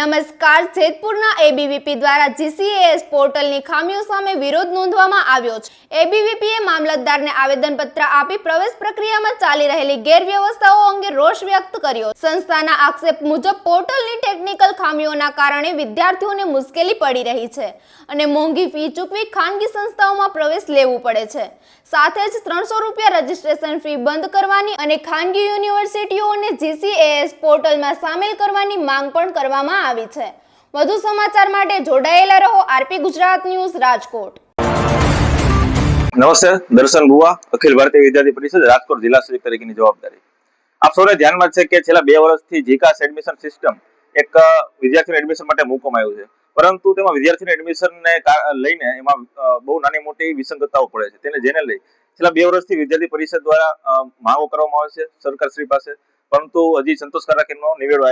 નમસ્કાર. જેતપુરના એબીવીપી દ્વારા જીસીએએસ પોર્ટલની ખામીઓ સામે વિરોધ નોંધવામાં આવ્યો છે. એબીવીપીએ મામલતદારને આવેદનપત્ર આપી પ્રવેશ પ્રક્રિયામાં ચાલી રહેલી ગેરવ્યવસ્થાઓ અંગે રોષ વ્યક્ત કર્યો. સંસ્થાના આક્ષેપ મુજબ પોર્ટલની ટેકનિકલ ખામીઓના કારણે વિદ્યાર્થીઓને મુશ્કેલી પડી રહી છે અને મોંઘી ફી ચૂકવી ખાનગી સંસ્થાઓમાં પ્રવેશ લેવું પડે છે. સાથે જ 300 રૂપિયા રજીસ્ટ્રેશન ફી બંધ કરવાની અને ખાનગી યુનિવર્સિટીઓને જીસીએએસ પોર્ટલમાં સામેલ કરવાની માંગ પણ કરવામાં આવી છે. વધુ સમાચાર માટે જોડાયેલા રહો આરપી ગુજરાત ન્યૂઝ રાજકોટ. નમસ્તે, દર્શન બુવા, અખિલ ભારતીય વિદ્યાર્થી પરિષદ રાજકોટ જિલ્લા સચિવ તરીકેની જવાબદારી. આપ સૌને ધ્યાનમાં છે કે છેલ્લા 2 વર્ષથી જીકાસ એડમિશન સિસ્ટમ એક વિદ્યાર્થીઓને એડમિશન માટે મૂકવામાં આવ્યું છે, પરંતુ તેમાં વિદ્યાર્થીઓને એડમિશનને લઈને એમાં બહુ નાની મોટી વિસંગતતાઓ પડે છે. જેને લઈ છેલ્લા 2 વર્ષથી વિદ્યાર્થી પરિષદ દ્વારા માંગો કરવામાં આવે છે સરકારશ્રી પાસે, પરંતુ હજી સંતોષકારક એનો નિવેડો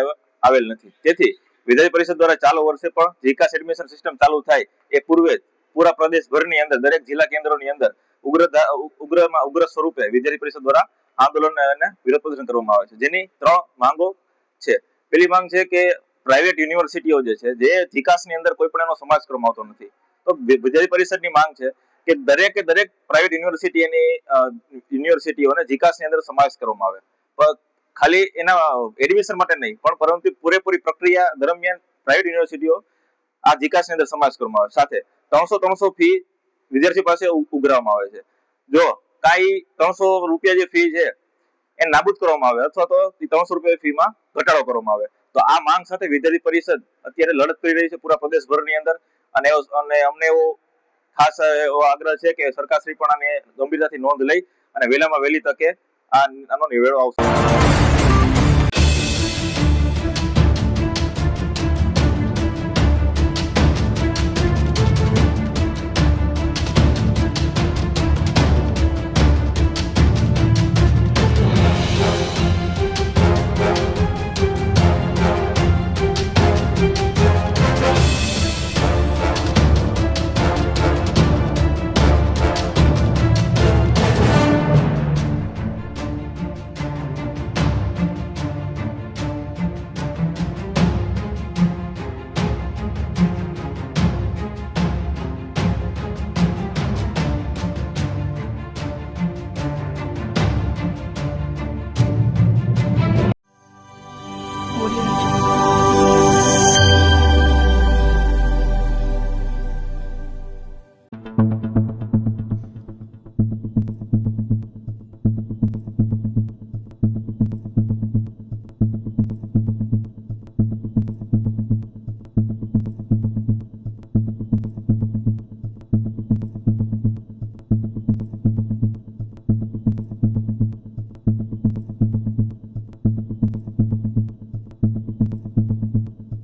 આવેલ નથી. તેથી વિદ્યાર્થી પરિષદ દ્વારા ચાલુ વર્ષે પણ જીકાસ એડમિશન સિસ્ટમ ચાલુ થાય એ પૂર્વે પૂરા પ્રદેશભરની અંદર દરેક જિલ્લા કેન્દ્રોની અંદર ઉગ્ર સ્વરૂપે વિદ્યાર્થી પરિષદ દ્વારા આંદોલન અને વિરોધ પ્રદર્શન કરવામાં આવે છે, જેની 3 માંગો છે. પહેલી માંગ છે કે પ્રાઇવેટ યુનિવર્સિટીઓ જે છે, જે જીકાસની અંદર કોઈ પણ એનો સમાવેશ કરવામાં આવતો નથી, તો વિદ્યાર્થી પરિષદની માંગ છે કે દરેક પ્રાઇવેટ યુનિવર્સિટીઓને જીકાસની અંદર સમાવેશ કરવામાં આવે. ખાલી એના એડમિશન માટે નહીં, પણ પરંતુ પૂરેપૂરી પ્રક્રિયા દરમિયાન પ્રાઇવેટ યુનિવર્સિટીઓ આ જીકાસની અંદર સમાવેશ કરવામાં આવે. સાથે 300 ફી વિદ્યાર્થી પાસે ઉઘરાવવામાં આવે છે. જો કાંઈ 300 રૂપિયા જે ફી છે એ નાબૂદ કરવામાં આવે અથવા તો 300 રૂપિયા ફીમાં ઘટાડો કરવામાં આવે, તો આ માંગ સાથે વિદ્યાર્થી પરિષદ અત્યારે લડત કરી રહી છે પૂરા પ્રદેશભરની અંદર. અને અમને એવો ખાસ એવો આગ્રહ છે કે સરકારશ્રી પણ આને ગંભીરતાથી નોંધ લઈ અને વહેલામાં વહેલી તકે આનો નિવેડો આવશે.